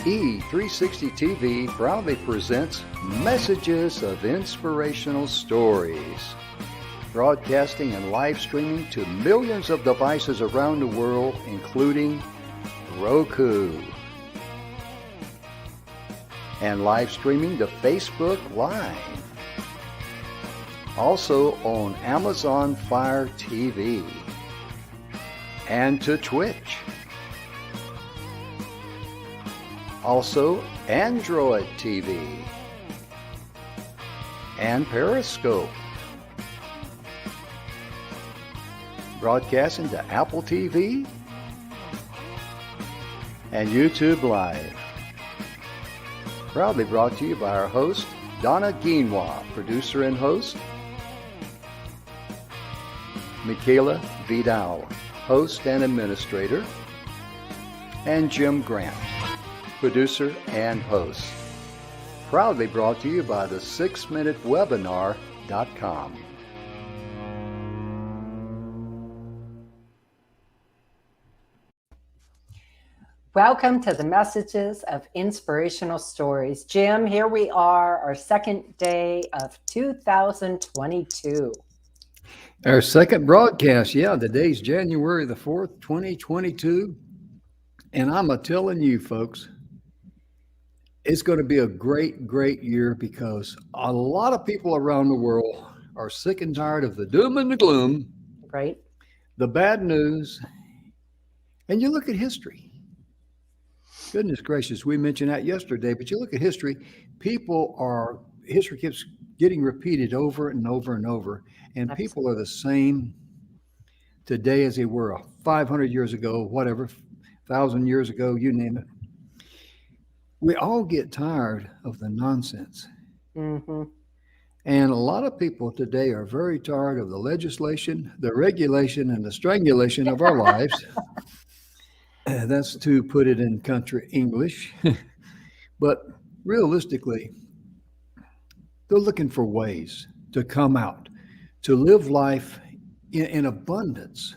E360 TV proudly presents Messages of Inspirational Stories, broadcasting and live streaming to millions of devices around the world, including Roku, and live streaming to Facebook Live. Also on Amazon Fire TV and to Twitch. Also Android TV and Periscope. Broadcasting to Apple TV and YouTube Live. Proudly brought to you by our host, Donna Guinois, producer and host, Michaela Vidal, host and administrator, and Jim Grant, producer and host. Proudly brought to you by the 6minutewebinar.com. Welcome to the Messages of Inspirational Stories. Jim, here we are, our second day of 2022. Our second broadcast, today's January the 4th, 2022. And I'm telling you, folks, it's going to be a great, great year because a lot of people around the world are sick and tired of the doom and the gloom, right? The bad news. And you look at history. Goodness gracious, we mentioned that yesterday, but you look at history, history keeps getting repeated over and over and over. And Absolutely. People are the same today as they were 500 years ago, whatever, 1,000 years ago, you name it. We all get tired of the nonsense. Mm-hmm. And a lot of people today are very tired of the legislation, the regulation, and the strangulation of our lives. That's to put it in country English. But realistically, they're looking for ways to come out, to live life in abundance.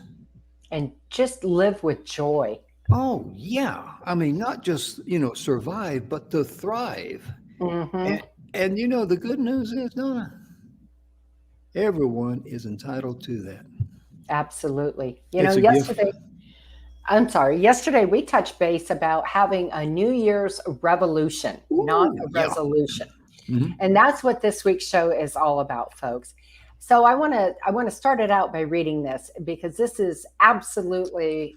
And just live with joy. Oh, yeah. I mean, not just, survive, but to thrive. Mm-hmm. And the good news is, Donna, everyone is entitled to that. Absolutely. It's a yesterday, gift. Yesterday we touched base about having a New Year's revolution, not a resolution. Mm-hmm. And that's what this week's show is all about, folks. So I want to start it out by reading this because this is absolutely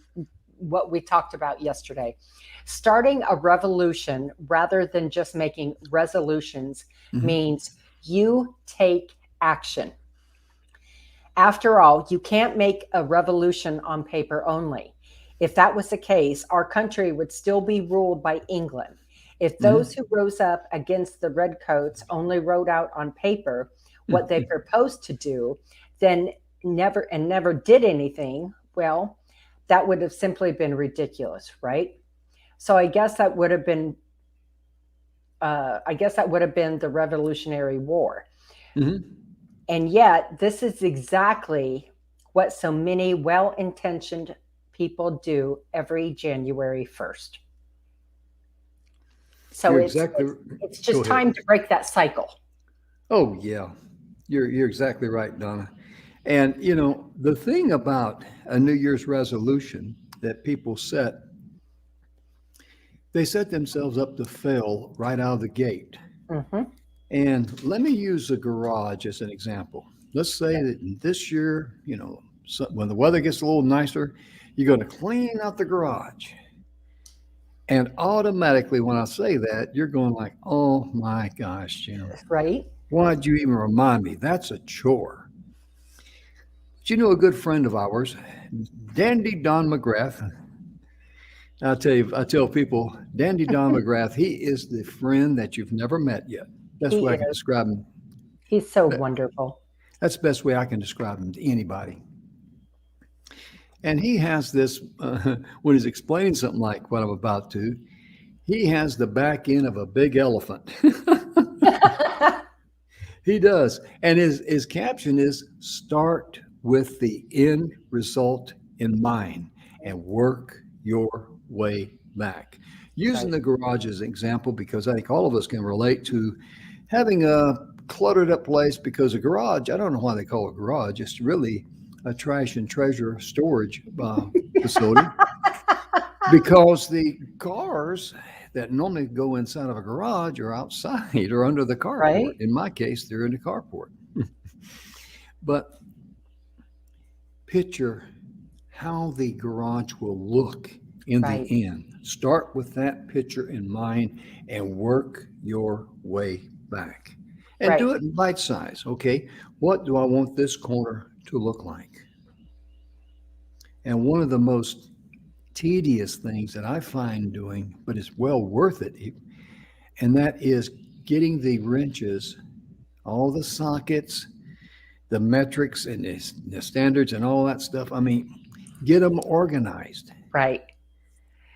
what we talked about yesterday. Starting a revolution rather than just making resolutions means you take action. After all, you can't make a revolution on paper only. If that was the case, our country would still be ruled by England. If those who rose up against the redcoats only wrote out on paper what they proposed to do, then never did anything, well, that would have simply been ridiculous, right? So I guess that would have been the Revolutionary War. Mm-hmm. And yet, this is exactly what so many well-intentioned people do every January 1st. So it's just time to break that cycle. Oh, yeah. You're exactly right, Donna. And, the thing about a New Year's resolution that people they set themselves up to fail right out of the gate. Mm-hmm. And let me use the garage as an example. Let's say that this year, when the weather gets a little nicer, you're going to clean out the garage. And automatically when I say that, you're going like, oh my gosh, Jim. Right. Why'd you even remind me? That's a chore. But a good friend of ours, Dandy Don McGrath. I tell people, Dandy Don McGrath, he is the friend that you've never met yet. Best way I can describe him. He's so wonderful. That's the best way I can describe him to anybody. And he has this, when he's explaining something like what I'm about to, he has the back end of a big elephant. He does. And his caption is, start with the end result in mind and work your way back. Using Right. the garage as an example, because I think all of us can relate to having a cluttered up place, because a garage, I don't know why they call it garage, it's really a trash and treasure storage facility, because the cars that normally go inside of a garage are outside or under the carport. Right. In my case, they're in the carport. But picture how the garage will look in Right. the end. Start with that picture in mind and work your way back. And do Right. it in bite size. Okay, what do I want this corner to look like? And one of the most tedious things that I find doing, but it's well worth it, and that is getting the wrenches, all the sockets, the metrics and the standards and all that stuff. I mean, get them organized. Right.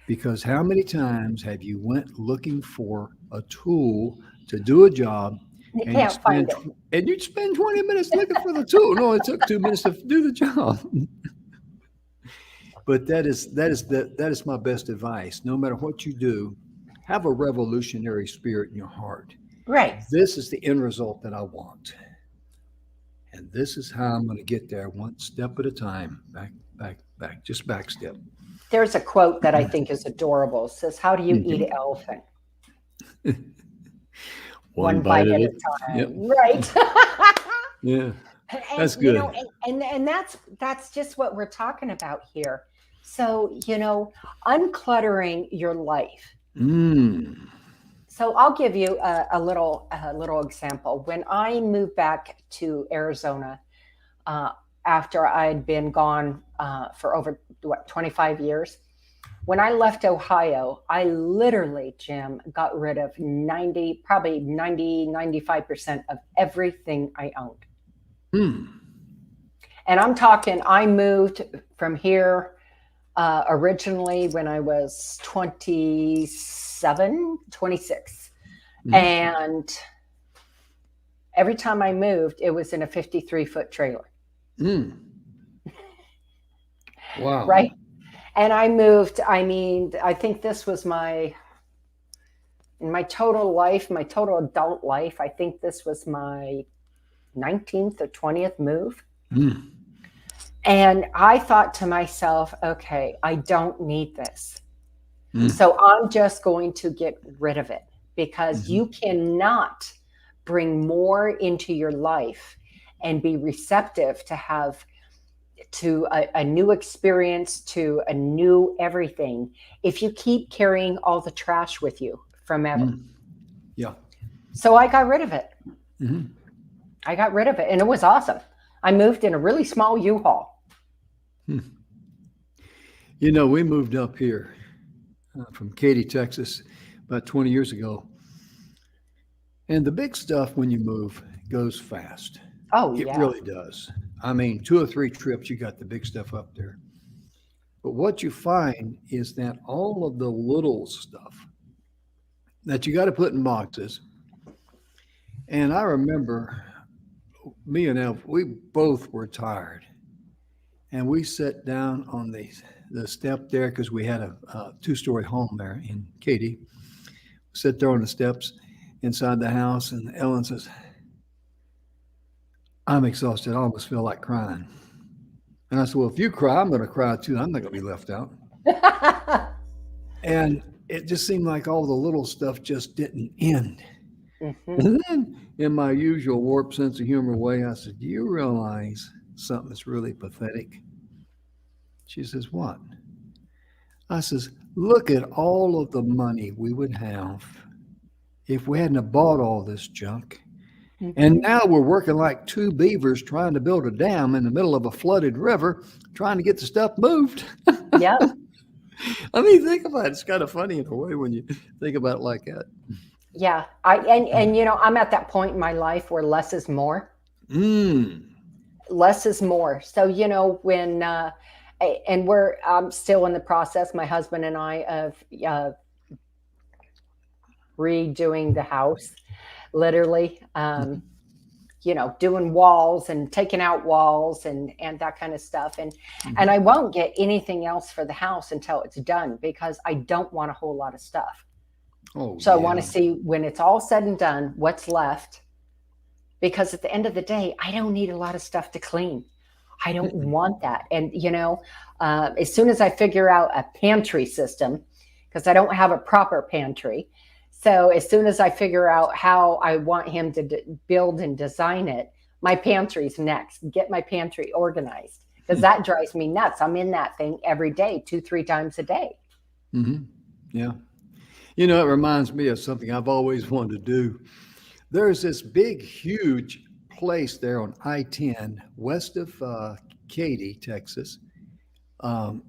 Because how many times have you went looking for a tool to do a job, You and can't find it. you'd spend 20 minutes looking for the tool? No, it took 2 minutes to do the job. But that is my best advice. No matter what you do, have a revolutionary spirit in your heart. Right. This is the end result that I want. And this is how I'm going to get there, one step at a time. Back, back, back, just back step. There's a quote that I think is adorable. It says, "How do you eat Mhm. an elephant? One One bite at a Yep. time." Right. Yeah. And That's you know, good. and that's just what we're talking about here. So, uncluttering your life. Mm. So I'll give you a little example. When I moved back to Arizona, uh, after I'd been gone for over 25 years, when I left Ohio, I literally, Jim, got rid of 95% of everything I owned. Mm. And I'm talking, I moved from here originally when I was 27, 26. Mhm. And every time I moved, it was in a 53-foot trailer, Mm. Wow. right? And I moved, I mean, I think this was in my total life, my total adult life, I think this was my 19th or 20th move. Mm. And I thought to myself, okay, I don't need this. Mm. So I'm just going to get rid of it, because Mhm. you cannot bring more into your life and be receptive to a new experience, to a new everything, if you keep carrying all the trash with you from ever. Mm. Yeah. So I got rid of it. Mhm. I got rid of it, and it was awesome. I moved in a really small U-Haul. Mm. We moved up here from Katy, Texas, about 20 years ago. And the big stuff when you move goes fast. Oh It yeah. really does. I mean, 2 or 3 trips, you got the big stuff up there. But what you find is that all of the little stuff that you got to put in boxes. And I remember me and Elf, we both were tired. And we sat down on the step there, because we had a 2-story home there in Katy. Sit there on the steps inside the house, and Ellen says, "I'm exhausted. I almost feel like crying." And I said, "Well, if you cry, I'm going to cry too. I'm not going to be left out." And it just seemed like all the little stuff just didn't end. Mhm. And then, in my usual warped sense of humor way, I said, "Do you realize something that's really pathetic?" She says, "What?" I says, "Look at all of the money we would have if we hadn't have bought all this junk. And Mhm. now we're working like 2 beavers trying to build a dam in the middle of a flooded river, trying to get the stuff moved." Yep. I mean, think about it. It's kind of funny in a way when you think about it like that. Yeah. And I'm at that point in my life where less is more. Mm. Less is more. So, when and I'm still in the process, my husband and I, of redoing the house, literally. doing walls and taking out walls and that kind of stuff. And I won't get anything else for the house until it's done, because I don't want a whole lot of stuff. Oh, So I yeah. want to see, when it's all said and done, what's left. Because at the end of the day, I don't need a lot of stuff to clean. I don't want that. And, as soon as I figure out a pantry system, because I don't have a proper pantry. So as soon as I figure out how I want him to build and design it, my pantry's next. Get my pantry organized, because that drives me nuts. I'm in that thing every day, 2-3 times a day. Mm-hmm. Yeah. It reminds me of something I've always wanted to do. There's this big, huge place there on I-10 west of Katy, Texas. And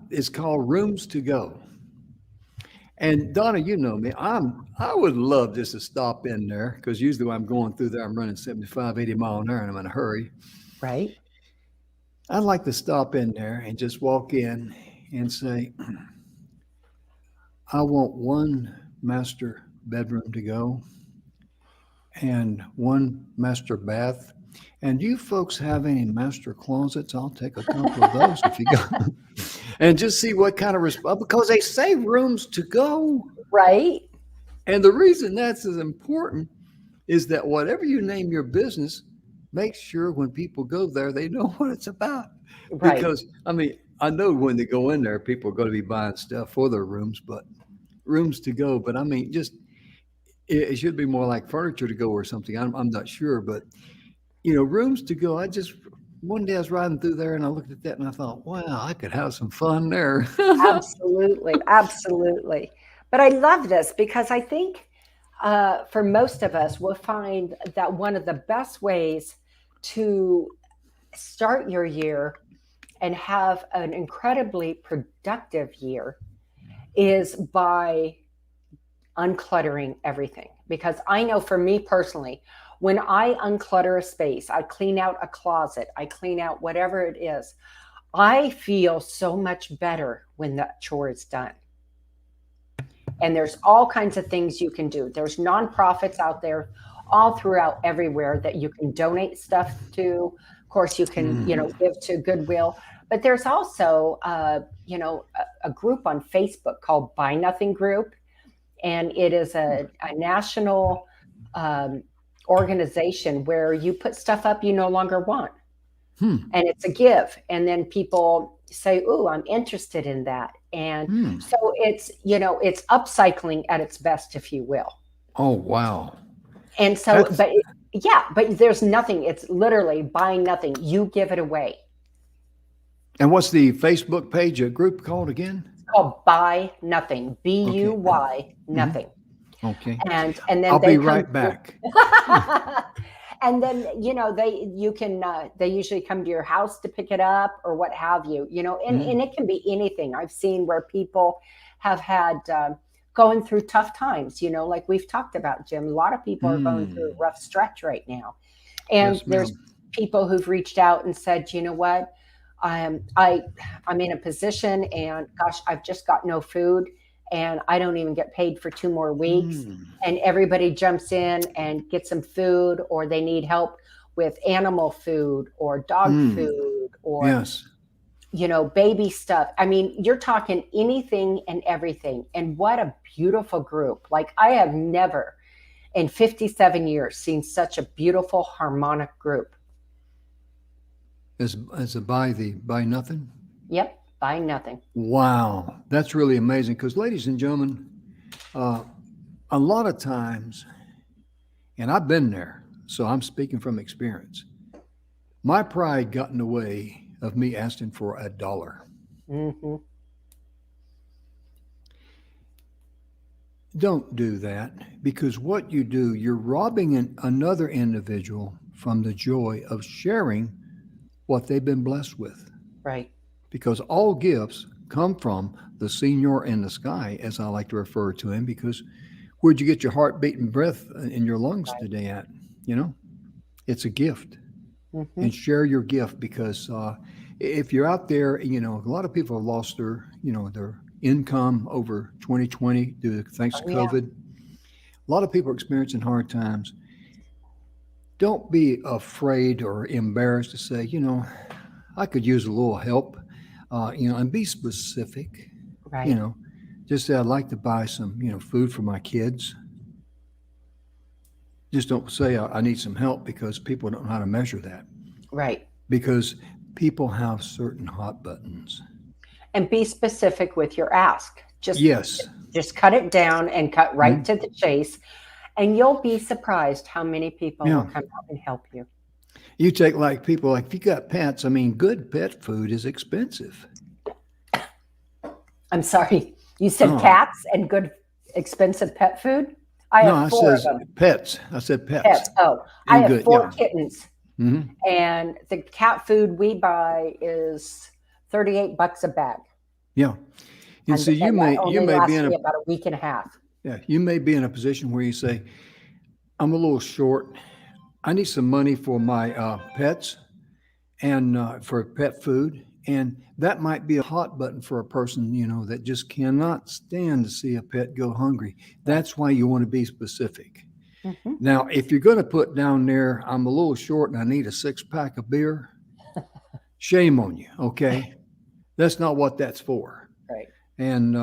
it's called Rooms to Go. And Donna, you know me, I would love just to stop in there, because usually when I'm going through there, I'm running 75, 80 mile an hour and I'm in a hurry. Right. I'd like to stop in there and just walk in and say, I want one master bedroom to go and one master bath. And you folks have any master closets? I'll take a couple of those if you got and just see what kind of response, because they say rooms to go. Right. And the reason that's as important is that whatever you name your business, make sure when people go there, they know what it's about. Right. Because, I know when they go in there, people are going to be buying stuff for their rooms, but rooms to go. But just, it should be more like furniture to go or something. I'm not sure, but rooms to go. One day I was riding through there and I looked at that and I thought, wow, I could have some fun there. Absolutely. Absolutely. But I love this, because I think for most of us, we'll find that one of the best ways to start your year and have an incredibly productive year is by uncluttering everything. Because I know for me personally, when I unclutter a space, I clean out a closet, I clean out whatever it is, I feel so much better when that chore is done. And there's all kinds of things you can do. There's nonprofits out there all throughout everywhere that you can donate stuff to. Of course, you can, give to Goodwill. But there's also, a group on Facebook called Buy Nothing Group. And it is a national organization where you put stuff up you no longer want. And it's a give. And then people say, "Ooh, I'm interested in that." And so it's, it's upcycling at its best, if you will. Oh, wow. And so, but there's nothing. It's literally buying nothing. You give it away. And what's the Facebook page, a group called again? It's called Buy Nothing. BUY Nothing. Okay. And then I'll be right back. And then, they usually come to your house to pick it up or what have you, and it can be anything. I've seen where people have had going through tough times, like we've talked about, Jim. A lot of people are going through a rough stretch right now. And there's people who've reached out and said, you know what, I'm in a position and gosh, I've just got no food. And I don't even get paid for 2 more weeks. And everybody jumps in and gets some food, or they need help with animal food or dog food or, baby stuff. You're talking anything and everything. And what a beautiful group. Like, I have never in 57 years seen such a beautiful harmonic group. As a Buy Nothing? Yep. Buy Nothing. Wow, that's really amazing. Because, ladies and gentlemen, a lot of times, and I've been there, so I'm speaking from experience, my pride got in the way of me asking for $1. Don't do that, because what you do, you're robbing another individual from the joy of sharing what they've been blessed with. Right. Because all gifts come from the Senior in the sky, as I like to refer to him, because where'd you get your heart beating breath in your lungs today at? It's a gift. And share your gift, because if you're out there, a lot of people have lost their income over 2020 thanks to COVID. A lot of people are experiencing hard times. don't be afraid or embarrassed to say, I could use a little help, and be specific, you Right. know, just say, I'd like to buy some, food for my kids. Just don't say, I need some help because people don't know how to measure that Right. because people have certain hot buttons. And be specific with your ask. Yes. Just cut it down and cut right Mhm. to the chase, and you'll be surprised how many people will Yeah. come out and help you. You take like people, like if you got pets, I mean, good pet food is expensive. I'm sorry, you said Oh, cats and good expensive pet food? I no, have I four of says them. pets. I said pets Pets. Oh, I and have good. four Yeah. kittens, Hmm. and the cat food we buy is $38 a bag, Yeah. And so and that you only may be lasts in me a, about a week and a half. yeah, you may be in a position where you say, I'm a little short. I need some money for my pets and for pet food. And that might be a hot button for a person, that just cannot stand to see a pet go hungry. Right. That's why you want to be specific. Hmm. Now, if you're going to put down there, I'm a little short and I need a 6 pack of beer, shame on you. Okay. That's not what that's for. Right. And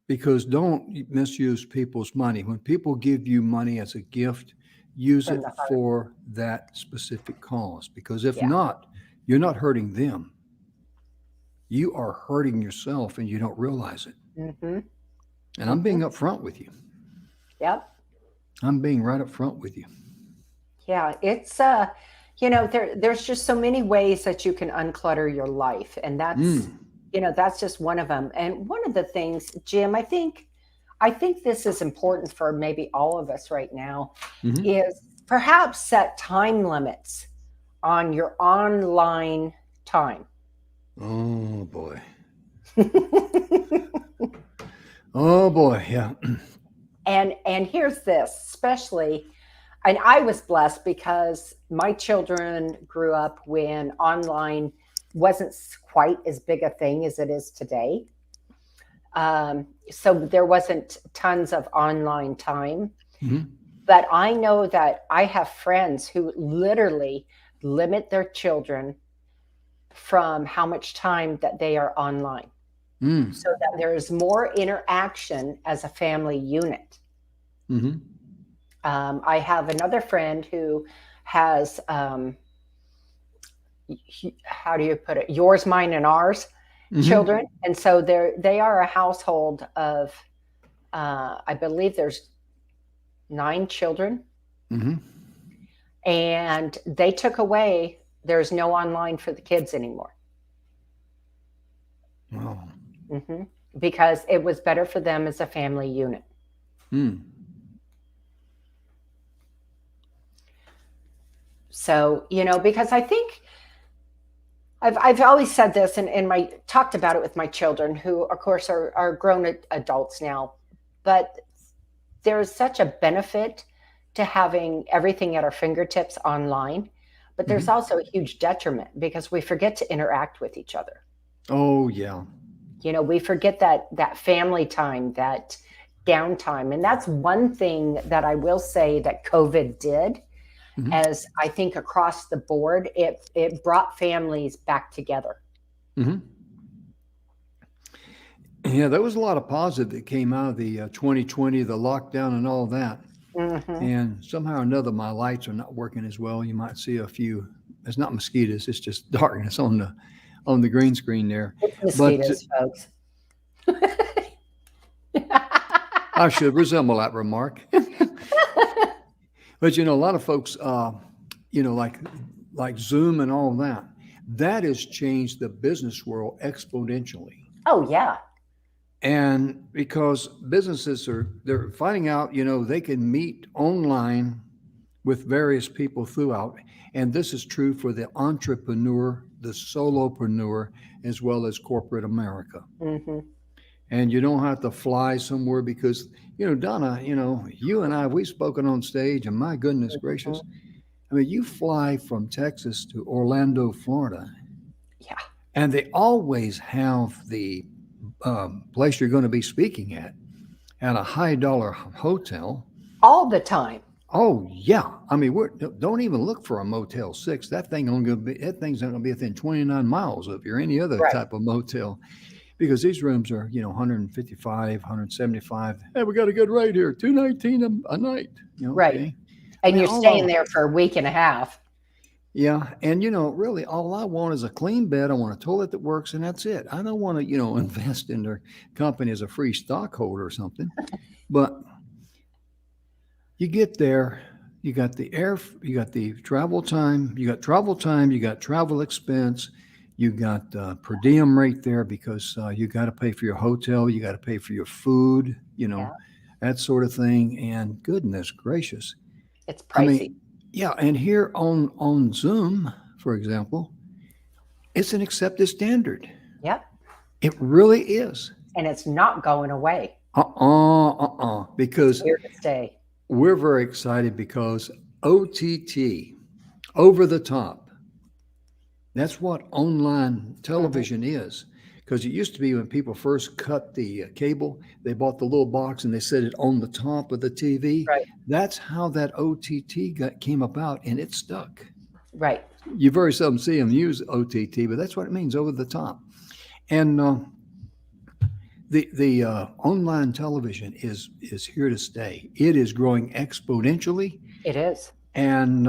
because don't misuse people's money. When people give you money as a gift, use From it the heart. for that specific cause. Because if Yeah. not, you're not hurting them. You are hurting yourself and you don't realize it. Hmm. And I'm Hmm. being upfront with you. Yep. I'm being right up front with you. Yeah. It's there's just so many ways that you can unclutter your life, and Mm, that's just one of them. And one of the things, Jim, I think this is important for maybe all of us right now, hmm. is perhaps set time limits on your online time. Oh boy. Oh boy. Yeah. And here's this, especially, and I was blessed because my children grew up when online wasn't quite as big a thing as it is today. So there wasn't tons of online time. Hmm. But I know that I have friends who literally limit their children from how much time that they are online Mm, so that there is more interaction as a family unit. hmm. I have another friend who has, how do you put it, yours, mine, and ours Hmm. children. And so they are a household of, I believe there's 9 children. Hmm. And they took away, there's no online for the kids anymore. Wow. Hmm. Because it was better for them as a family unit. Mm. So, because I think I've always said this, and my talked about it with my children, who of course are grown adults now, but there's such a benefit to having everything at our fingertips online, but there's Hmm. also a huge detriment because we forget to interact with each other. Oh yeah. We forget that family time, that downtime. And that's one thing that I will say that COVID did, Hmm. as I think across the board, it brought families back together. Hmm. Yeah, there was a lot of positive that came out of the 2020, the lockdown, and all that. Hmm. And somehow or another, my lights are not working as well. You might see a few. It's not mosquitoes; it's just darkness on the green screen there. It's But mosquitoes, folks. I should resemble that remark. But a lot of folks, like Zoom and all that, that has changed the business world exponentially. Oh, yeah. And because businesses they're finding out, they can meet online with various people throughout. And this is true for the entrepreneur, the solopreneur, as well as corporate America. Hmm. And you don't have to fly somewhere because, Donna, you and I, we've spoken on stage, and my goodness gracious, Hmm. I mean, you fly from Texas to Orlando, Florida, Yeah. and they always have the place you're going to be speaking at a high dollar hotel. All the time. Oh yeah, I mean, don't even look for a Motel 6. That thing's not going to be within 29 miles of you or any other Right. type of motel because these rooms are 155, 175. Hey, we got a good rate here, 219 a night. Right. Okay. I And mean, you're all I staying there for a week and a half. yeah, and really, all I want is a clean bed. I want a toilet that works, and that's it. I don't want to invest in their company as a free stockholder or something. But you get there, you got the you got the travel time, you got travel expense, you got per diem rate there because you got to pay for your hotel, you got to pay for your food, Yeah. that sort of thing. And goodness gracious, It's I pricey. mean, yeah. And here on Zoom, for example, it's an accepted standard. Yep. It really is. And it's not going away. It's Because here to stay. we're very excited because OTT, over the top, that's what online Hmm. television is. Because it used to be when people first cut the cable, they bought the little box and they set it on the top of the TV. Right. That's how that OTT came about, and it stuck. Right. You very seldom see them use OTT, but that's what it means, over the top. And the online television is here to stay. It is growing exponentially, It is. and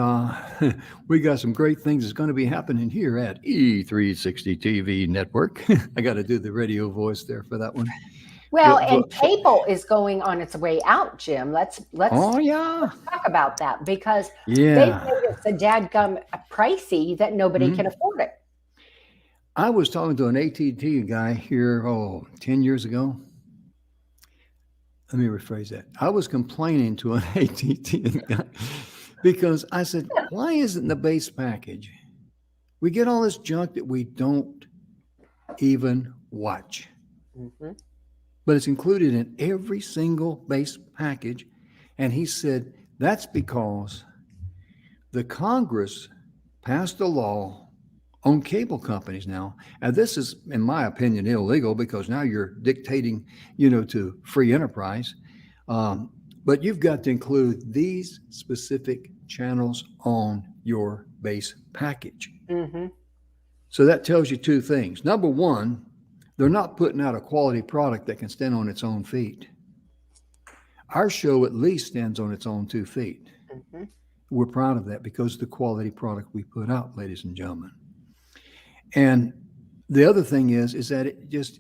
we got some great things that's going to be happening here at E360 TV Network. I got to do the radio voice there for that one. Well, But, and but cable is going on its way out, Jim. Let's oh yeah, talk about that because they've yeah. made it so dadgum pricey that nobody can Mhm. afford it. I was talking to an AT&T guy here, 10 years ago. Let me rephrase that. I was complaining to an AT&T guy because I said, why isn't the base package? We get all this junk that we don't even watch, Hmm. but it's included in every single base package. And he said, that's because the Congress passed a law on cable companies now. And this is, in my opinion, illegal because now you're dictating, to free enterprise. Um, but you've got to include these specific channels on your base package. Hmm. So that tells you two things. Number one, they're not putting out a quality product that can stand on its own feet. Our show at least stands on its own 2 feet. Hmm. We're proud of that because of the quality product we put out, ladies and gentlemen. And the other thing is that it just,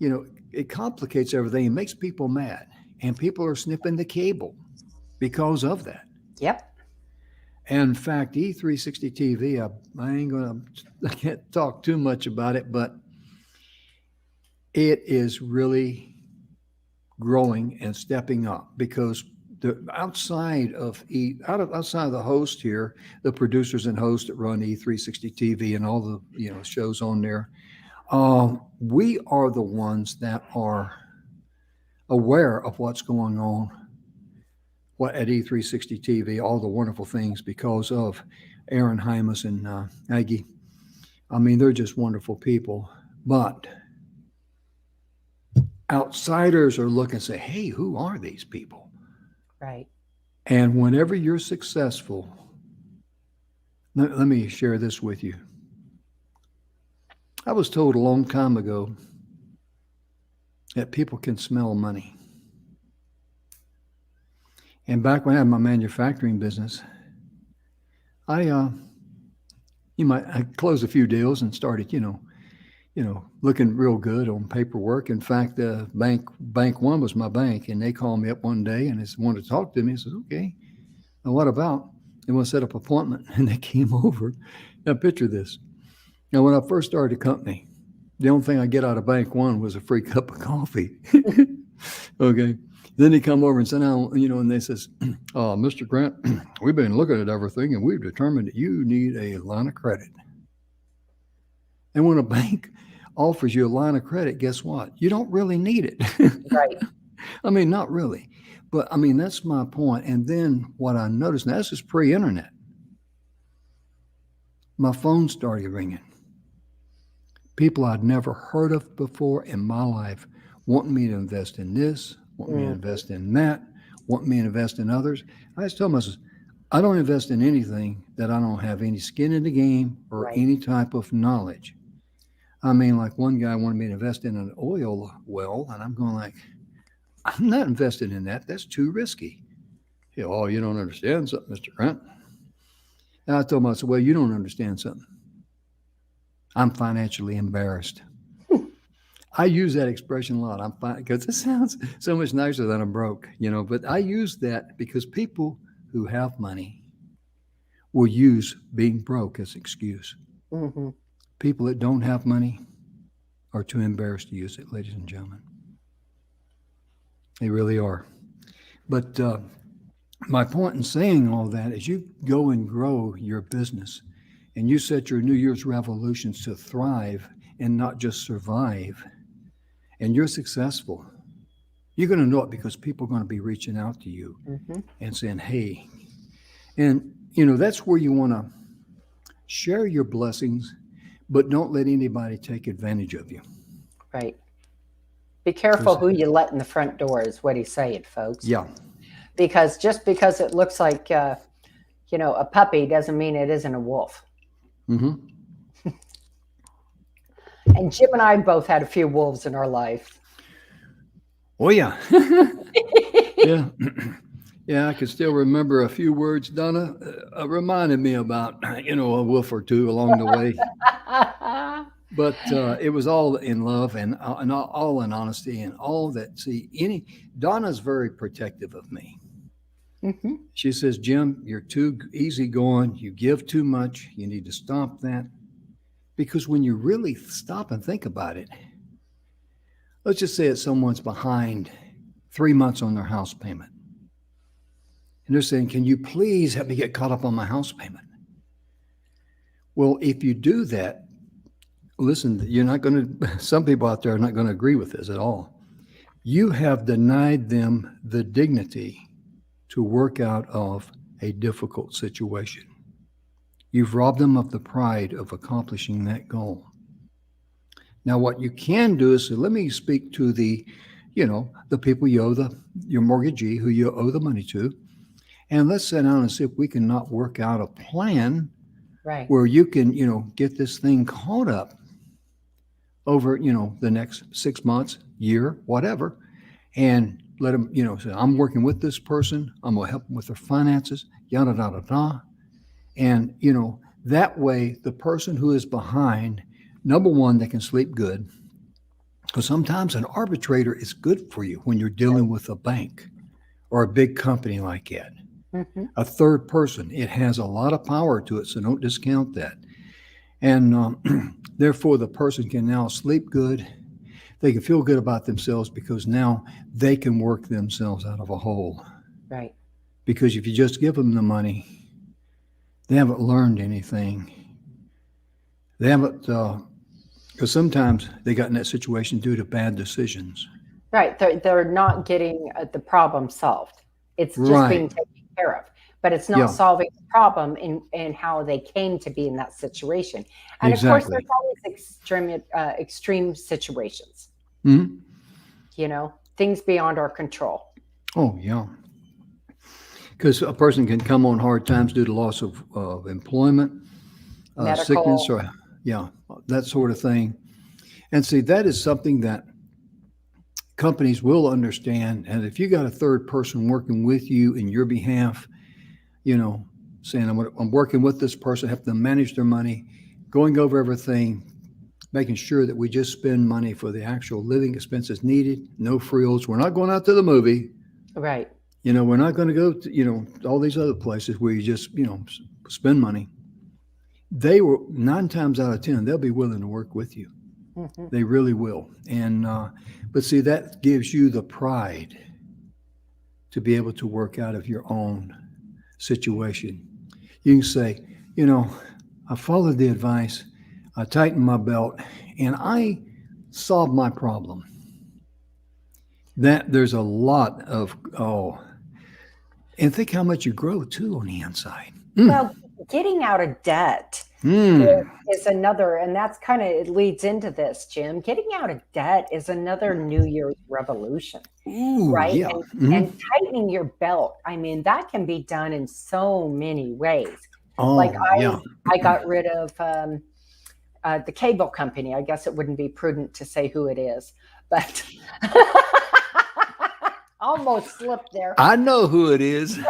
it complicates everything. It makes people mad, and people are snipping the cable because of that. Yep. And in fact, E360 TV, I can't talk too much about it, but it is really growing and stepping up because outside of the host here, the producers and hosts that run E360 TV and all the shows on there, we are the ones that are aware of what's going on at E360 TV, all the wonderful things because of Aaron Hymas and Aggie. I mean, they're just wonderful people, but outsiders are looking and say, hey, who are these people? Right. And whenever you're successful, let me share this with you. I was told a long time ago that people can smell money. And back when I had my manufacturing business, I closed a few deals and started, looking real good on paperwork. In fact, Bank One was my bank, and they called me up one day and they wanted to talk to me. I said, okay, now what about? They want to set up an appointment, and they came over. Now picture this. Now, when I first started the company, the only thing I get out of Bank One was a free cup of coffee. Okay. Then they come over and sit down, and they says, Mr. Grant, we've been looking at everything, and we've determined that you need a line of credit. And when a bank offers you a line of credit, guess what? You don't really need it. Right. I mean, not really. But I mean, that's my point. And then what I noticed, now this is pre-internet, my phone started ringing. People I'd never heard of before in my life wanting me to invest in this, want me to Mhm. invest in that, want me to invest in others. I just tell myself, I don't invest in anything that I don't have any skin in the game or Right. any type of knowledge. I mean, like one guy wanted me to invest in an oil well, and I'm going like, I'm not invested in that. That's too risky. Oh, you don't understand something, Mr. Grant. And I told him, I said, well, you don't understand something. I'm financially embarrassed. I use that expression a lot. I'm fine because it sounds so much nicer than I'm broke, but I use that because people who have money will use being broke as an excuse. Hmm. People that don't have money are too embarrassed to use it, ladies and gentlemen. They really are. But my point in saying all that is you go and grow your business and you set your New Year's resolutions to thrive and not just survive, and you're successful. You're going to know it because people are going to be reaching out to you Hmm. and saying, hey, and that's where you want to share your blessings, but don't let anybody take advantage of you. Right. Be careful who you let in the front door is what he's saying, folks. Yeah. Because just because it looks like, a puppy doesn't mean it isn't a wolf. Mm-hmm. And Jim and I both had a few wolves in our life. Oh, yeah. Yeah. Yeah, I can still remember a few words Donna reminded me about, a wolf or two along the way. But it was all in love and all in honesty and all that. See, Donna's very protective of me. Mm-hmm. She says, Jim, you're too easygoing. You give too much. You need to stop that. Because when you really stop and think about it, let's just say that someone's behind 3 months on their house payment. And they're saying, can you please help me get caught up on my house payment? Well, if you do that, listen, you're not going to, some people out there are not going to agree with this at all. You have denied them the dignity to work out of a difficult situation. You've robbed them of the pride of accomplishing that goal. Now, what you can do is, let me speak to the people you owe your mortgagee who you owe the money to, and let's sit down and see if we can not work out a plan Right. where you can, get this thing caught up over, the next 6 months, year, whatever, and let them, say, I'm working with this person. I'm going to help them with their finances, yada, yada, yada. And, that way the person who is behind, number one, they can sleep good. Because sometimes an arbitrator is good for you when you're dealing with a bank or a big company like that. Mm-hmm. A third person, it has a lot of power to it, so don't discount that. And therefore, the person can now sleep good. They can feel good about themselves because now they can work themselves out of a hole. Right. Because if you just give them the money, they haven't learned anything. They haven't, because sometimes they got in that situation due to bad decisions. Right. They're not getting the problem solved. It's just Right. being taken care of. But it's not Yeah. solving the problem in how they came to be in that situation. And of course, Exactly. there's always extreme situations, Mhm. things beyond our control. Oh, yeah. Because a person can come on hard times due to loss of employment, Medical. sickness, or that sort of thing. And see, that is something that companies will understand. And if you got a third person working with you in your behalf, saying I'm working with this person, help them manage their money, going over everything, making sure that we just spend money for the actual living expenses needed, no frills. We're not going out to the movie. Right. We're not going to go to, all these other places where you just, spend money. They will 9 times out of 10, they'll be willing to work with you. Mm-hmm. They really will. And, but see, that gives you the pride to be able to work out of your own situation. You can say, I followed the advice, I tightened my belt, and I solved my problem. That there's a lot of, and think how much you grow too on the inside. Well, getting out of debt Mm. is another, and that's kind of, it leads into this, Jim. Getting out of debt is another New Year's revolution, Ooh, right? yeah. And tightening your belt. I mean, that can be done in so many ways. Like Oh, yeah. I got rid of the cable company. I guess it wouldn't be prudent to say who it is, but almost slipped there. I know who it is.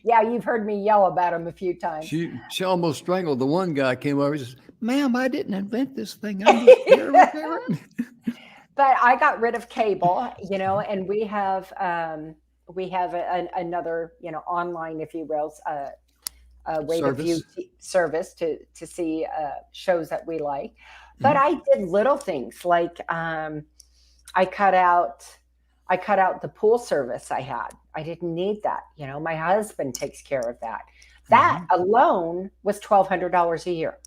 Yeah, you've heard me yell about him a few times. She almost strangled the one guy came over and says, "Ma'am, I didn't invent this thing. I'm just here repairing." But I got rid of cable, and we have another, online, if you will, way to view service to see shows that we like. But I did little things like I cut out the pool service I had. I didn't need that. My husband takes care of that. That alone was $1,200 a year.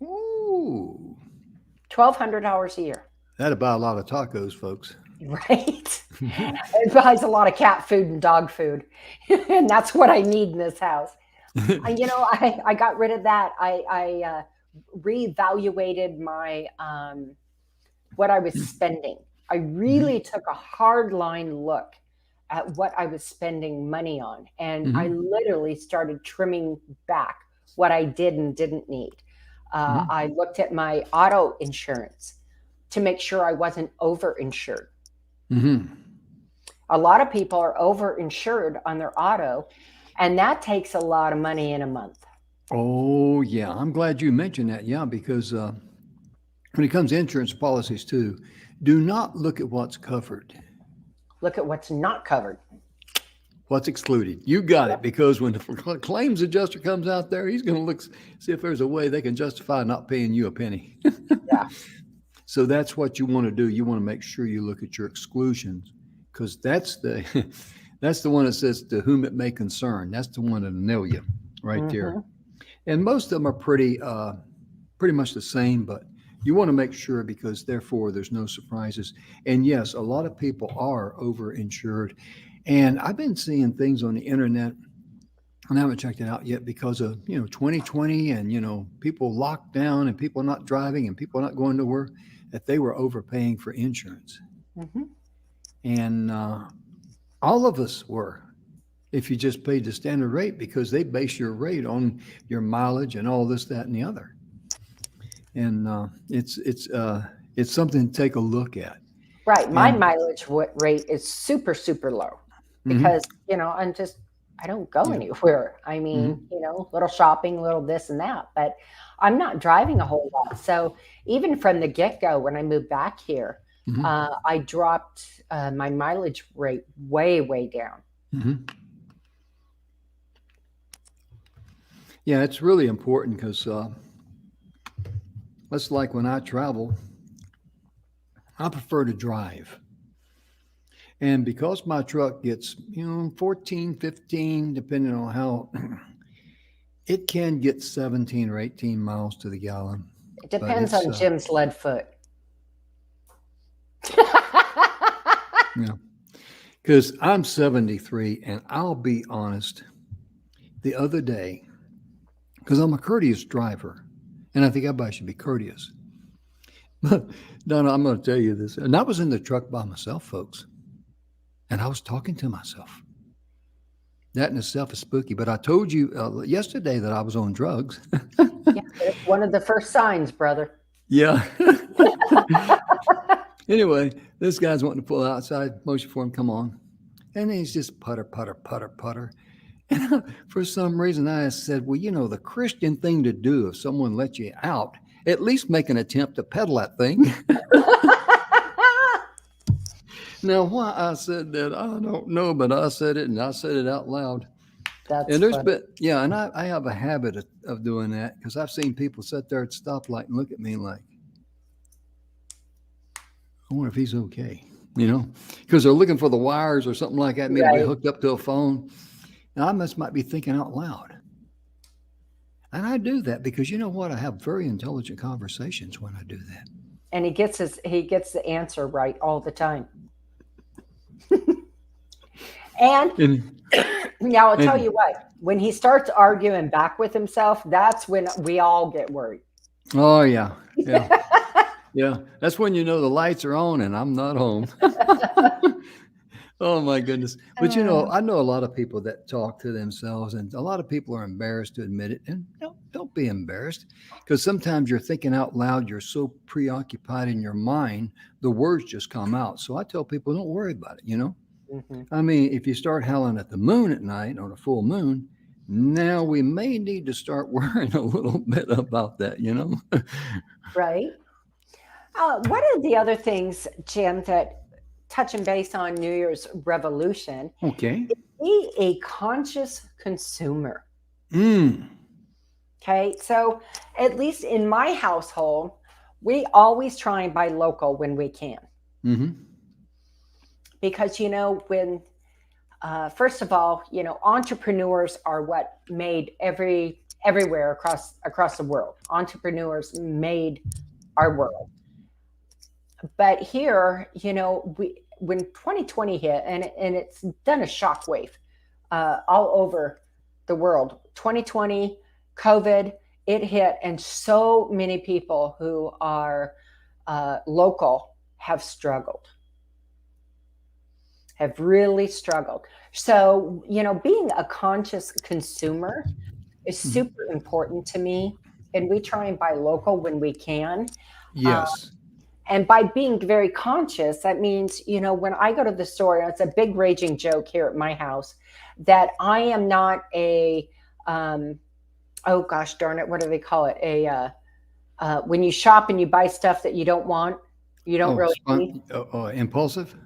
Ooh. $1,200 a year. That'd buy a lot of tacos, folks. Right. It buys a lot of cat food and dog food. And that's what I need in this house. I got rid of that. I reevaluated my what I was spending. I really took a hard line look at what I was spending money on. And I literally started trimming back what I did and didn't need. I looked at my auto insurance to make sure I wasn't overinsured. A lot of people are overinsured on their auto, and that takes a lot of money in a month. Oh, yeah. I'm glad you mentioned that. Yeah, because when it comes to insurance policies too, do not look at what's covered. Look at what's not covered. What's excluded. You got it, because when the claims adjuster comes out there, he's going to look, see if there's a way they can justify not paying you a penny. Yeah. So that's what you want to do. You want to make sure you look at your exclusions, because that's the one that says to whom it may concern. That's the one that'll nail you right there. And most of them are pretty much the same, but you want to make sure, because therefore there's no surprises. And yes, a lot of people are overinsured. And I've been seeing things on the internet, and I haven't checked it out yet, because of 2020 and people locked down and people not driving and people not going to work, that they were overpaying for insurance. And all of us were, if you just paid the standard rate, because they base your rate on your mileage and all this, that, and the other. And it's something to take a look at. Right. My mileage rate is super, super low, because, I don't go anywhere. I mean, little shopping, little this and that, but I'm not driving a whole lot. So even from the get-go, when I moved back here, I dropped my mileage rate way, way down. Yeah, it's really important, because that's like when I travel, I prefer to drive. And because my truck gets, 14, 15, depending on how, it can get 17 or 18 miles to the gallon. It depends on Jim's lead foot. Yeah. Because I'm 73, and I'll be honest, the other day, because I'm a courteous driver, and I think everybody should be courteous. But Donna, I'm going to tell you this. And I was in the truck by myself, folks, and I was talking to myself. That in itself is spooky. But I told you yesterday that I was on drugs. Yeah, it's one of the first signs, brother. Yeah. Anyway, this guy's wanting to pull outside, motion for him, come on. And he's just putter, putter, putter, putter. And for some reason, I said, well, the Christian thing to do, if someone lets you out, at least make an attempt to pedal that thing. Now, why I said that, I don't know, but I said it, and I said it out loud. That's and there's funny. and I have a habit of doing that, because I've seen people sit there at the stoplight and look at me like, I wonder if he's okay, because they're looking for the wires or something like that, maybe Right. hooked up to a phone. And I might be thinking out loud. And I do that because, you know what? I have very intelligent conversations when I do that. And he gets the answer right all the time. And Now, I'll tell And you what, when he starts arguing back with himself, that's when we all get worried. oh yeah, yeah, yeah. That's when you know the lights are on and I'm not home. Oh my goodness. But Uh, I know a lot of people that talk to themselves, and a lot of people are embarrassed to admit it. And don't be embarrassed, because sometimes you're thinking out loud, you're so preoccupied in your mind, the words just come out. So I tell people, don't worry about it. mhm. I mean, if you start howling at the moon at night on a full moon, now we may need to start worrying a little bit about that. Right. One of the other things, Jim, that touching base on New Year's revolution, Okay. be a conscious consumer. Mm. Okay. So, at least in my household, we always try and buy local when we can. Mm-hmm. Because, when, first of all, entrepreneurs are what made everywhere across the world. Entrepreneurs made our world. But here, when 2020 hit, and it's done a shockwave all over the world. 2020, COVID, it hit, and so many people who are local have really struggled. So, being a conscious consumer is Mm-hmm. super important to me. And we try and buy local when we can. Uh, Yes. and by being very conscious, that means, when I go to the store, and it's a big raging joke here at my house, that I am not oh gosh darn it, what do they call it? When you shop and you buy stuff that you don't want, you don't Oh, really need. impulsive.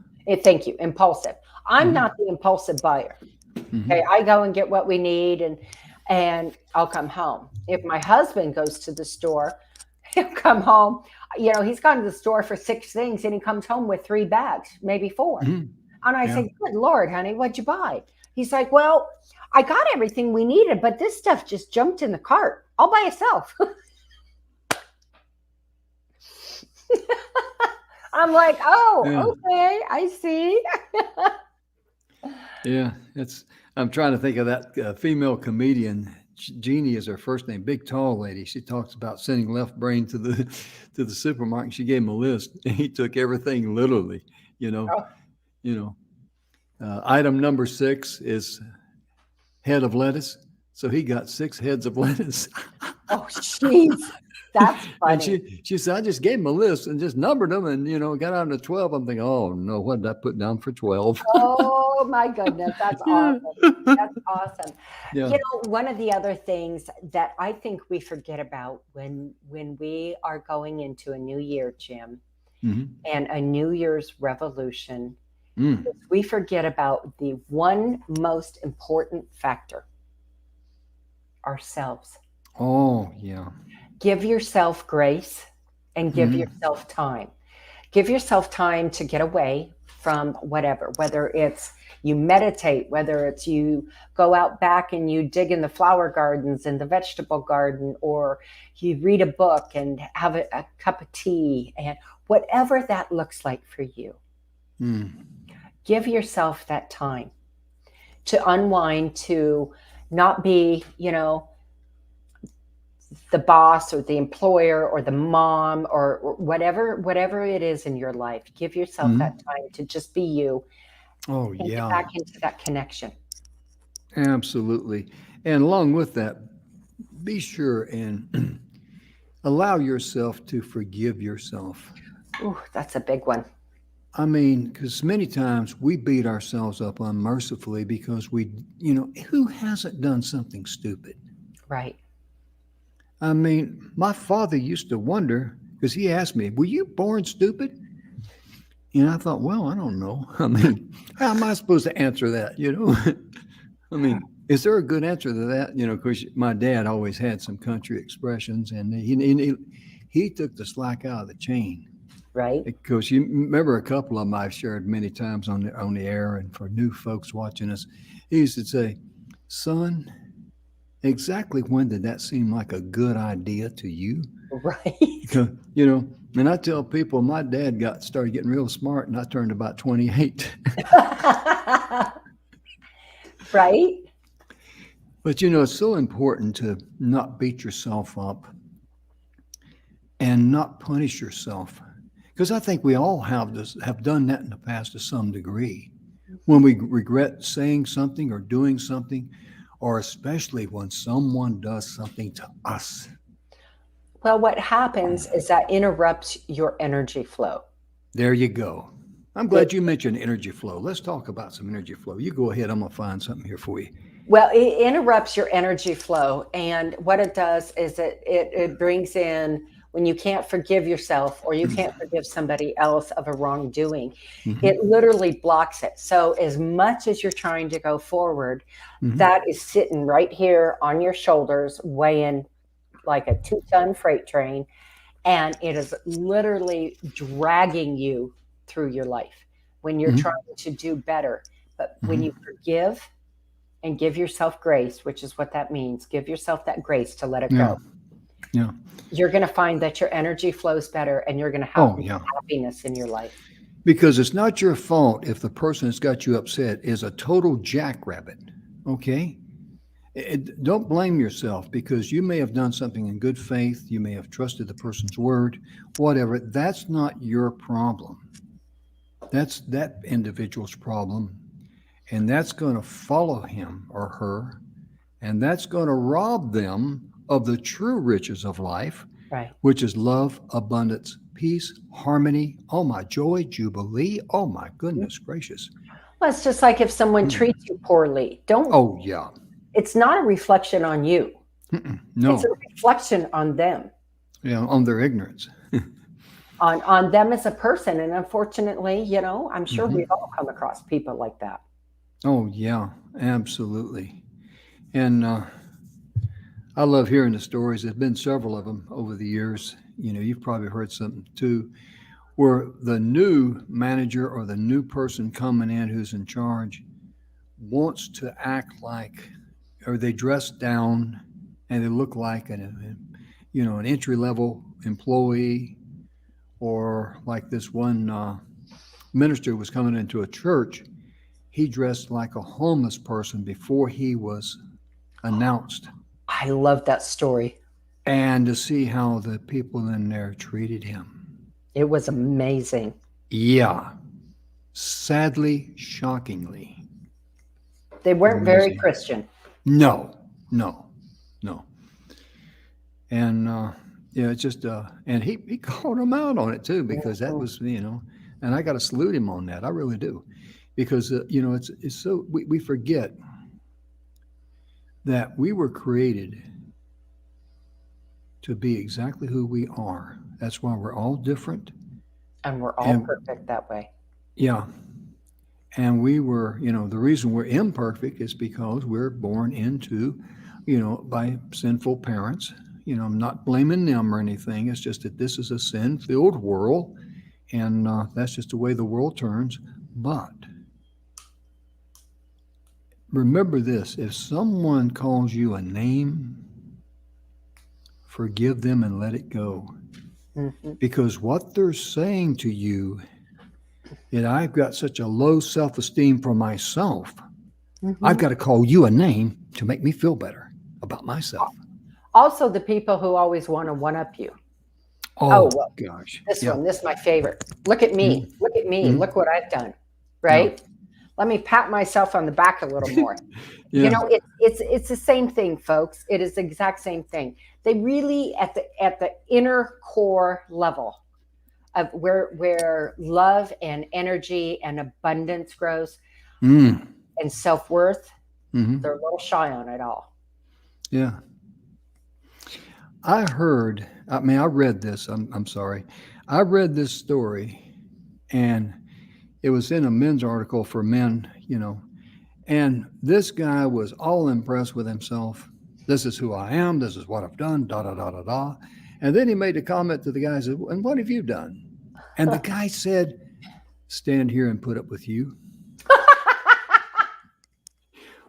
Thank you, impulsive. I'm Mm-hmm. not the impulsive buyer. Okay, Mm-hmm. I go and get what we need, and I'll come home. If my husband goes to the store, he'll come home. He's gone to the store for 6 things, and he comes home with 3 bags, maybe 4. Mm-hmm. And I Yeah. say, "Good Lord, honey, what'd you buy?" He's like, "Well, I got everything we needed, but this stuff just jumped in the cart all by itself." I'm like, Yeah. "Oh, okay, I see." Yeah. I'm trying to think of that female comedian. Jeannie is her first name. Big, tall lady. She talks about sending left brain to the to the supermarket. She gave him a list, and he took everything literally. You know. Oh, You know. Item number 6 is head of lettuce. So he got 6 heads of lettuce. oh, jeez, that's And funny. she said, I just gave him a list and just numbered them, and got down to 12. I'm thinking, oh no, what did I put down for 12? Oh my goodness, that's Yeah. awesome. That's awesome. Yeah. One of the other things that I think we forget about when we are going into a new year, Jim, Hmm. and a New Year's revolution, Mm. we forget about the one most important factor: ourselves. Oh yeah. Give yourself grace and give Hmm. yourself time. Give yourself time to get away from whatever, whether it's you meditate, whether it's you go out back and you dig in the flower gardens and the vegetable garden, or you read a book and have a cup of tea, and whatever that looks like for you. Mm. Give yourself that time to unwind, to not be, the boss or the employer or the mom or whatever it is in your life. Give yourself that Mm. time to just be you Oh and get yeah. back into that connection. Absolutely. And along with that, be sure and allow yourself to forgive yourself. Ooh, that's a big one. I mean, because many times we beat ourselves up unmercifully because who hasn't done something stupid? Right. I mean, my father used to wonder because he asked me, were you born stupid? And I thought, well, I don't know. I mean, how am I supposed to answer that? I mean, is there a good answer to that? Because my dad always had some country expressions, and he took the slack out of the chain. Right. Because you remember a couple of them I've shared many times on the air, and for new folks watching us, he used to say, "Son, exactly when did that seem like a good idea to you?" Right. Because, and I tell people my dad started getting real smart, and I turned about 28. Right. But it's so important to not beat yourself up and not punish yourself. Because I think we all have done that in the past to some degree. When we regret saying something or doing something, or especially when someone does something to us. Well, what happens is that interrupts your energy flow. There you go. I'm glad you mentioned energy flow. Let's talk about some energy flow. You go ahead. I'm going to find something here for you. Well, it interrupts your energy flow. And what it does is it brings in, when you can't forgive yourself or you can't forgive somebody else of a wrongdoing, it literally blocks it. So as much as you're trying to go forward, that is sitting right here on your shoulders, weighing like a 2-ton freight train. And it is literally dragging you through your life when you're trying to do better. But when you forgive and give yourself grace, which is what that means, give yourself that grace to let it go. Yeah. You're going to find that your energy flows better and you're going to have happiness in your life. Because it's not your fault if the person that's got you upset is a total jackrabbit. Okay? Don't blame yourself, because you may have done something in good faith. You may have trusted the person's word, whatever. That's not your problem. That's that individual's problem. And that's going to follow him or her. And that's going to rob them of the true riches of life, right? Which is love, abundance, peace, harmony. Oh, my joy, jubilee. Oh, my goodness gracious. Well, it's just like if someone treats you poorly. Oh, yeah. It's not a reflection on you. No. It's a reflection on them. Yeah, on their ignorance. on them as a person. And unfortunately, I'm sure we've all come across people like that. Oh, yeah, absolutely. And I love hearing the stories. There's been several of them over the years. You've probably heard something too, where the new manager or the new person coming in who's in charge wants to act like, or they dress down and they look like an entry-level employee, or like this one minister was coming into a church. He dressed like a homeless person before he was announced. I love that story. And to see how the people in there treated him. It was amazing. Yeah. Sadly, shockingly. They weren't very Christian. No. And it's just, and he called him out on it too, because that was, and I got to salute him on that. I really do. Because, it's so, we forget that we were created to be exactly who we are. That's why we're all different. And we're all perfect that way. Yeah. And we were, the reason we're imperfect is because we're born into, by sinful parents. I'm not blaming them or anything. It's just that this is a sin-filled world, and that's just the way the world turns. But remember this: if someone calls you a name, forgive them and let it go. Because what they're saying to you, that I've got such a low self-esteem for myself, I've got to call you a name to make me feel better about myself. Also, the people who always want to one-up you. Oh well, gosh. This is my favorite. Look at me. Look at me. Look what I've done. Right? Yeah. Let me pat myself on the back a little more. It's the same thing, folks. It is the exact same thing. They really, at the inner core level of where love and energy and abundance grows, and self-worth, they're a little shy on it all. Yeah. I read this. I'm sorry. I read this story, and it was in a men's article for men, and this guy was all impressed with himself. This is who I am. This is what I've done, da, da, da, da, da. And then he made a comment to the guy, said, and what have you done? And the guy said, stand here and put up with you.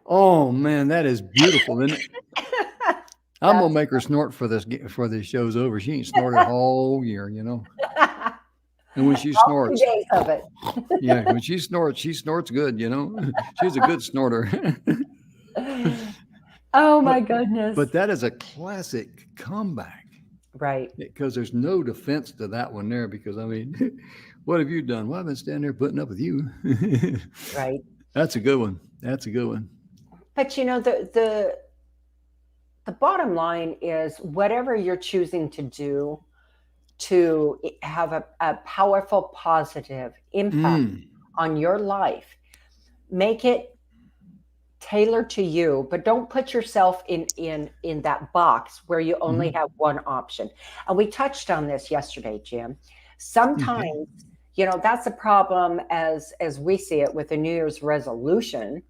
Oh, man, that is beautiful, isn't it? I'm going to make her snort for this show's over. She ain't snorted all year, And when she snorts, all 2 days of it. Yeah, when she snorts good, She's a good snorter. Oh my But goodness. but that is a classic comeback Right. because there's no defense to that one there. Because I mean, what have you done? Well, I've been standing there putting up with you. Right. That's a good one. That's a good one. But the bottom line is whatever you're choosing to do to have a powerful positive impact Mm, on your life, make it tailored to you, but don't put yourself in that box where you only mhm. have one option. And we touched on this yesterday, Jim. Okay. Sometimes, that's a problem as we see it with a New Year's resolution,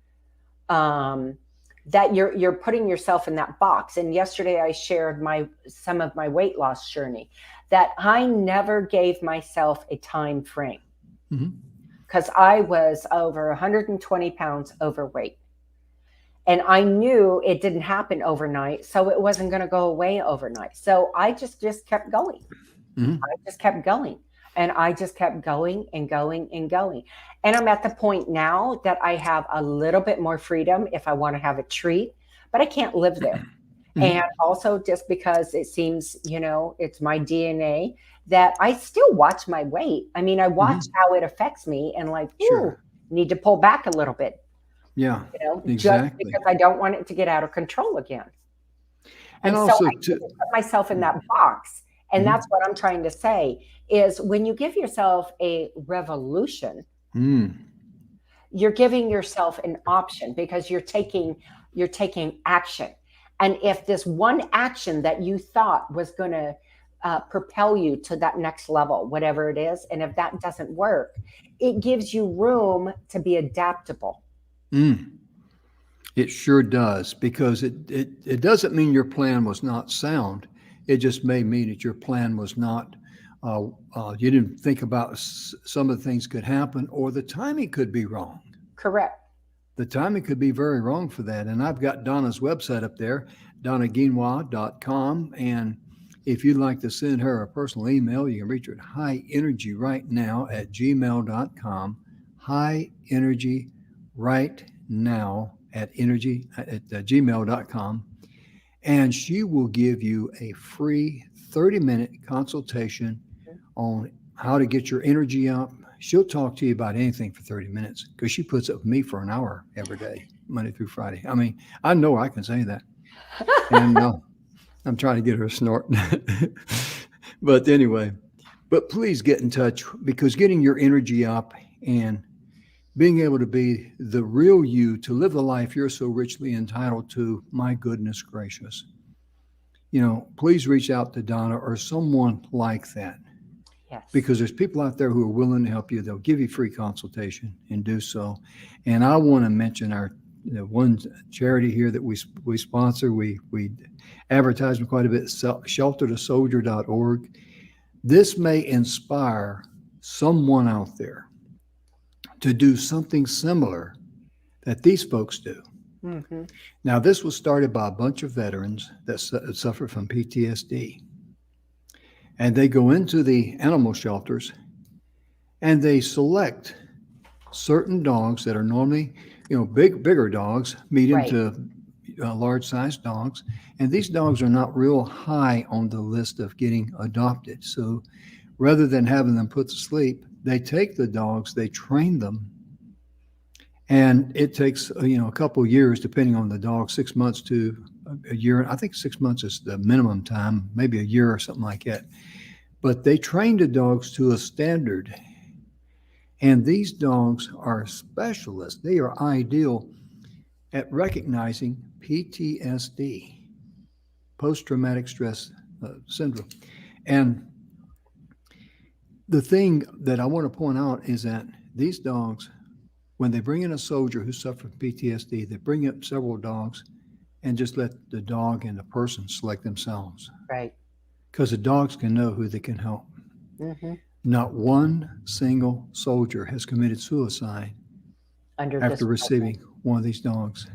um, that you're putting yourself in that box. And yesterday I shared some of my weight loss journey, that I never gave myself a time frame Mhm. because I was over 120 pounds overweight. And I knew it didn't happen overnight, so it wasn't going to go away overnight. So I just kept going. Mhm. I just kept going. And I just kept going and going and going. And I'm at the point now that I have a little bit more freedom if I want to have a treat, but I can't live there. And Mhm. also just because it seems, it's my DNA that I still watch my weight. I mean, I watch Mhm. how it affects me and like, ooh, Sure. need to pull back a little bit, Yeah. just Exactly. because I don't want it to get out of control again. And And so also I to. didn't put myself in that box. And that's Mhm. what I'm trying to say is when you give yourself a revolution, Mm. you're giving yourself an option because you're taking action. And if this one action that you thought was going to propel you to that next level, whatever it is, and if that doesn't work, it gives you room to be adaptable. Mm. It sure does because it doesn't mean your plan was not sound. It just may mean that your plan was not. You didn't think about some of the things could happen, or the timing could be wrong. Correct. The timing could be very wrong for that. And I've got Donna's website up there, donnaguinois.com. And if you'd like to send her a personal email, you can reach her at highenergyrightnow@gmail.com. Highenergyrightnow@gmail.com. And she will give you a free 30-minute consultation on how to get your energy up. She'll talk to you about anything for 30 minutes because she puts up with me for an hour every day, Monday through Friday. I mean, I know I can say that. And I'm trying to get her a snort. But anyway, but please get in touch because getting your energy up and being able to be the real you to live the life you're so richly entitled to, my goodness gracious. Please reach out to Donna or someone like that Yes. because there's people out there who are willing to help you. They'll give you free consultation and do so. And I want to mention our one charity here that we sponsor. We advertise them quite a bit. Sheltertosoldier.org. This may inspire someone out there to do something similar that these folks do. Hmm. Now, this was started by a bunch of veterans that suffer from PTSD. And they go into the animal shelters and they select certain dogs that are normally, bigger dogs, medium Right. to large sized dogs. And these dogs are not real high on the list of getting adopted. So rather than having them put to sleep, they take the dogs, they train them, and it takes a couple of years, depending on the dog, 6 months to a year. I think 6 months is the minimum time, maybe a year or something like that. But they train the dogs to a standard. And these dogs are specialists. They are ideal at recognizing PTSD, post traumatic stress syndrome. And the thing that I want to point out is that these dogs, when they bring in a soldier who suffered from PTSD, they bring up several dogs and just let the dog and the person select themselves Right. because the dogs can know who they can help. Hmm. Not one single soldier has committed suicide Under after this program. receiving one of these dogs.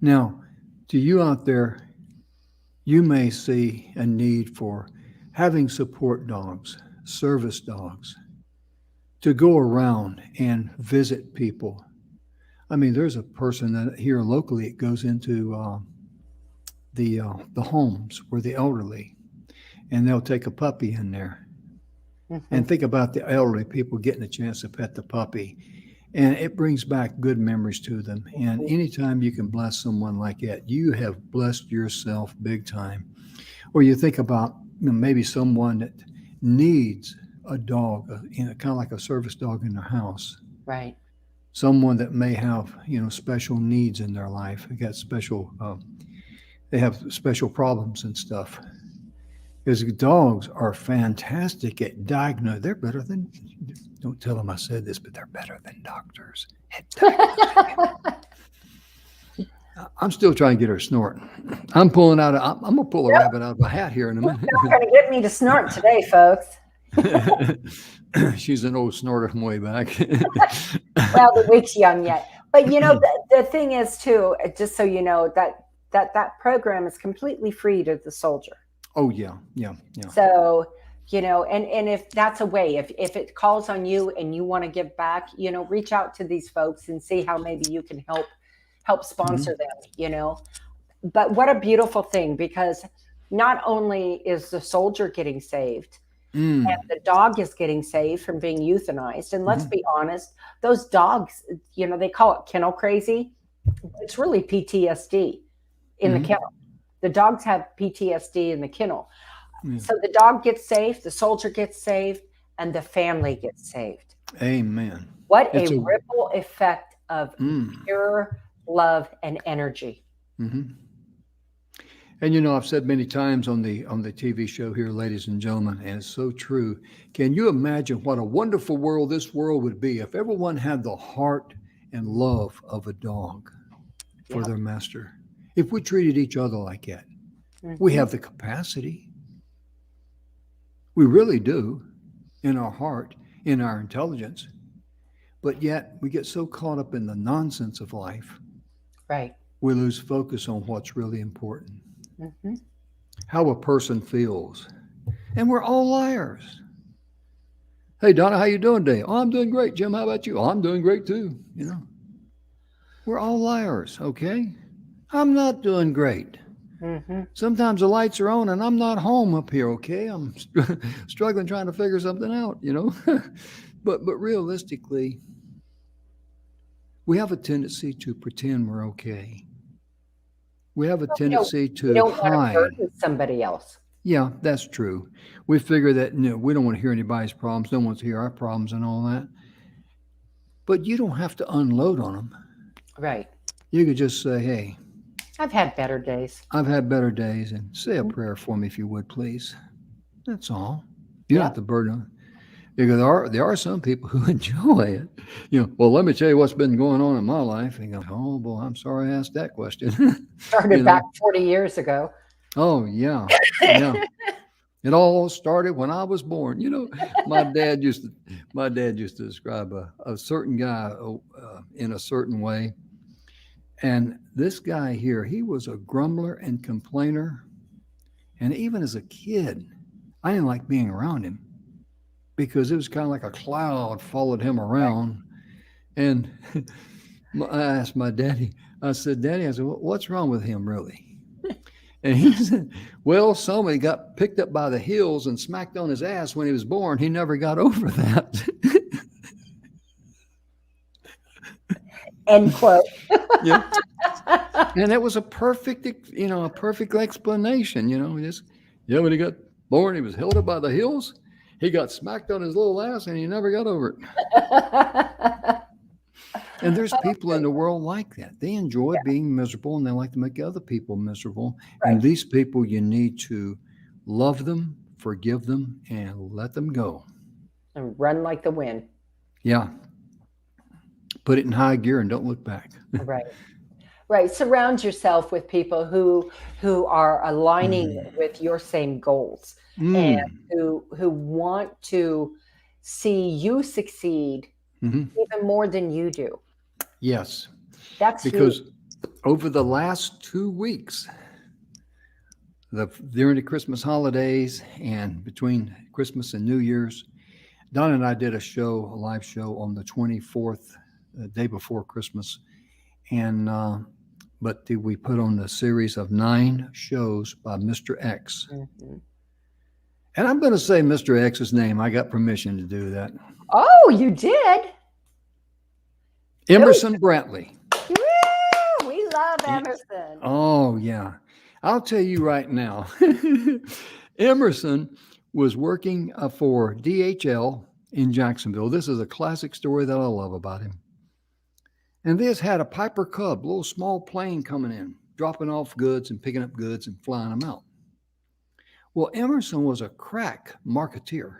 Now, to you out there, you may see a need for having support dogs, service dogs, to go around and visit people. I mean, there's a person that here locally it goes into. the homes where the elderly, and they'll take a puppy in there. And think about the elderly people getting a chance to pet the puppy. And it brings back good memories to them. And anytime you can bless someone like that, you have blessed yourself big time. Or you think about maybe someone that needs a dog, kind of like a service dog in their house. Right. Someone that may have, special needs in their life. They have special problems and stuff. Because dogs are fantastic at diagnosing. They're better than, don't tell them I said this, but they're better than doctors at diagnosing. I'm still trying to get her snorting. I'm going to pull a rabbit out of a hat here in a minute. You're not going to get me to snort today, folks. She's an old snorter from way back. Well, the week's young yet. But, the thing is, too, just so you know, that program is completely free to the soldier. Oh, yeah. So, and if that's a way, if it calls on you and you want to give back, reach out to these folks and see how maybe you can help sponsor them, But what a beautiful thing, because not only is the soldier getting saved, and the dog is getting saved from being euthanized. And let's be honest, those dogs, they call it kennel crazy. It's really PTSD in the kennel. The dogs have PTSD in the kennel. So the dog gets saved, the soldier gets saved, and the family gets saved. Amen. What a ripple effect of pure love and energy. And I've said many times on the TV show here, ladies and gentlemen, and it's so true. Can you imagine what a wonderful world this world would be if everyone had the heart and love of a dog for their master? If we treated each other like that, we have the capacity. We really do, in our heart, in our intelligence. But yet we get so caught up in the nonsense of life. Right. We lose focus on what's really important. How a person feels. And we're all liars. Hey, Donna, how you doing today? Oh, I'm doing great. Jim, how about you? Oh, I'm doing great too. We're all liars, okay? I'm not doing great. Sometimes the lights are on and I'm not home up here, okay? I'm struggling trying to figure something out, But realistically, we have a tendency to pretend we're okay. We have a tendency to don't hide. want to burden somebody else. Yeah, that's true. We figure that we don't want to hear anybody's problems. No one wants to hear our problems and all that. But you don't have to unload on them. Right. You could just say, hey, I've had better days. I've had better days, and say a prayer for me if you would, please. That's all. You don't have to burden them. Because there are some people who enjoy it. Well, let me tell you what's been going on in my life. And you go, oh, boy, I'm sorry I asked that question. Started back 40 years ago. Oh, yeah. It all started when I was born. My dad used to describe a certain guy in a certain way. And this guy here, he was a grumbler and complainer. And even as a kid, I didn't like being around him, because it was kind of like a cloud followed him around. And I asked my daddy, I said, what's wrong with him really? And he said, well, somebody got picked up by the heels and smacked on his ass when he was born. He never got over that. End quote. Yeah. And it was a perfect explanation, when he got born, he was held up by the heels. He got smacked on his little ass and he never got over it. And there's people in the world like that. They enjoy being miserable and they like to make other people miserable. Right. And these people, you need to love them, forgive them, and let them go. And run like the wind. Yeah. Put it in high gear and don't look back. Right. Surround yourself with people who are aligning with your same goals. And who want to see you succeed even more than you do. Yes. That's because over the last 2 weeks, during the Christmas holidays and between Christmas and New Year's, Donna and I did a live show on the 24th, the day before Christmas. And but we put on a series of 9 shows by Mr. X. Mhm. And I'm going to say Mr. X's name. I got permission to do that. Oh, you did? Emerson Brantley. Woo! We love Emerson. Oh, yeah. I'll tell you right now. Emerson was working for DHL in Jacksonville. This is a classic story that I love about him. And this had a Piper Cub, little small plane coming in, dropping off goods and picking up goods and flying them out. Well, Emerson was a crack marketeer.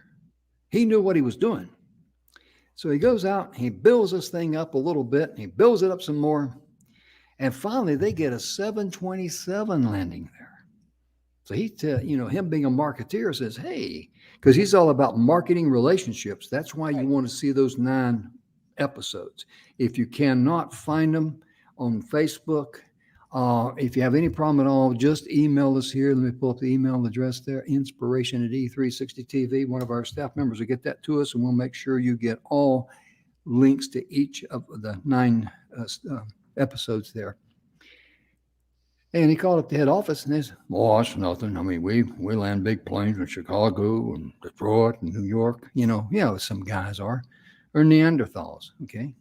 He knew what he was doing. So he goes out, he builds this thing up a little bit, and he builds it up some more. And finally, they get a 727 landing there. So him being a marketeer says, hey, because he's all about marketing relationships. That's why you want to see those 9 episodes. If you cannot find them on Facebook, if you have any problem at all, just email us here. Let me pull up the email address there, inspiration@e360tv. One of our staff members will get that to us, and we'll make sure you get all links to each of the 9 episodes there. And he called up the head office and they said, well, that's nothing. I mean, we land big planes in Chicago and Detroit and New York. Some guys are Neanderthals, okay?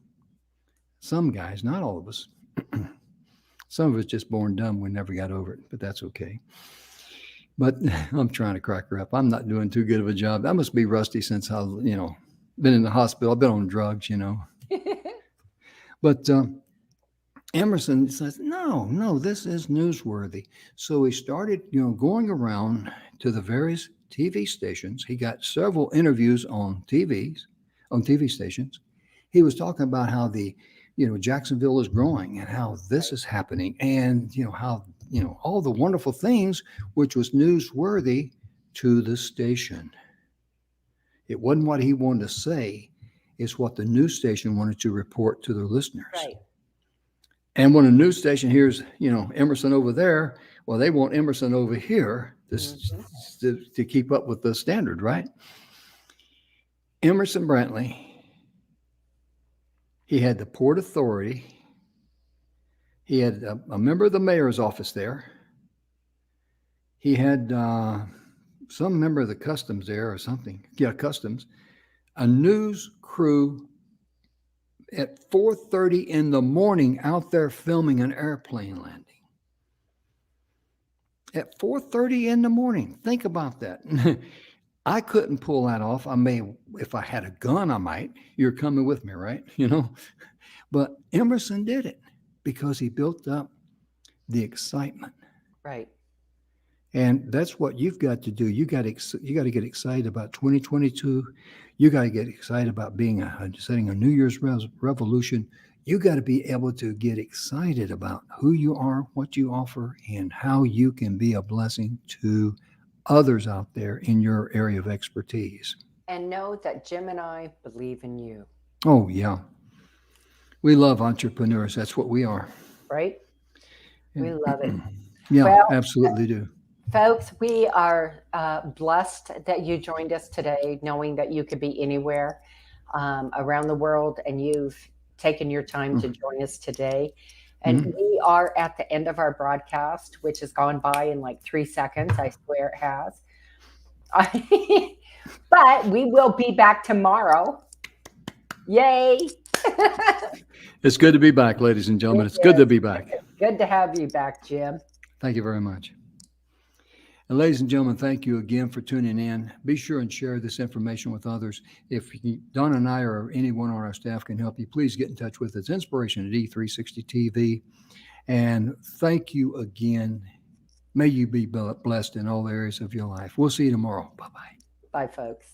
Some guys, not all of us. Some of us just born dumb. We never got over it, but that's okay. But I'm trying to crack her up. I'm not doing too good of a job. I must be rusty since I've, been in the hospital. I've been on drugs, But Emerson says, no, this is newsworthy. So he started, going around to the various TV stations. He got several interviews on TV stations. He was talking about how Jacksonville is growing and how this is happening and, how, all the wonderful things, which was newsworthy to the station. It wasn't what he wanted to say. It's what the news station wanted to report to their listeners. Right. And when a news station hears, Emerson over there, well, they want Emerson over here to keep up with the standard, right? Emerson Brantley, he had the Port Authority. He had a member of the mayor's office there. He had some member of the customs there or something. Yeah, customs. A news crew at 4:30 in the morning out there filming an airplane landing. At 4:30 in the morning. Think about that. I couldn't pull that off. I may, if I had a gun, I might. You're coming with me, right? But Emerson did it because he built up the excitement. Right. And that's what you've got to do. You got to get excited about 2022. You got to get excited about setting a New Year's revolution. You got to be able to get excited about who you are, what you offer, and how you can be a blessing to others out there in your area of expertise. And know that Jim and I believe in you. Oh, yeah. We love entrepreneurs. That's what we are. Right? We love it. Yeah, Well, absolutely do. Folks, we are blessed that you joined us today, knowing that you could be anywhere around the world, and you've taken your time to join us today. And we are at the end of our broadcast, which has gone by in like 3 seconds. I swear it has. But we will be back tomorrow. Yay. It's good to be back, ladies and gentlemen. It's good to be back. Good to have you back, Jim. Thank you very much. And ladies and gentlemen, thank you again for tuning in. Be sure and share this information with others. If Donna and I or anyone on our staff can help you, please get in touch with us. Inspiration@E360TV. And thank you again. May you be blessed in all areas of your life. We'll see you tomorrow. Bye-bye. Bye, folks.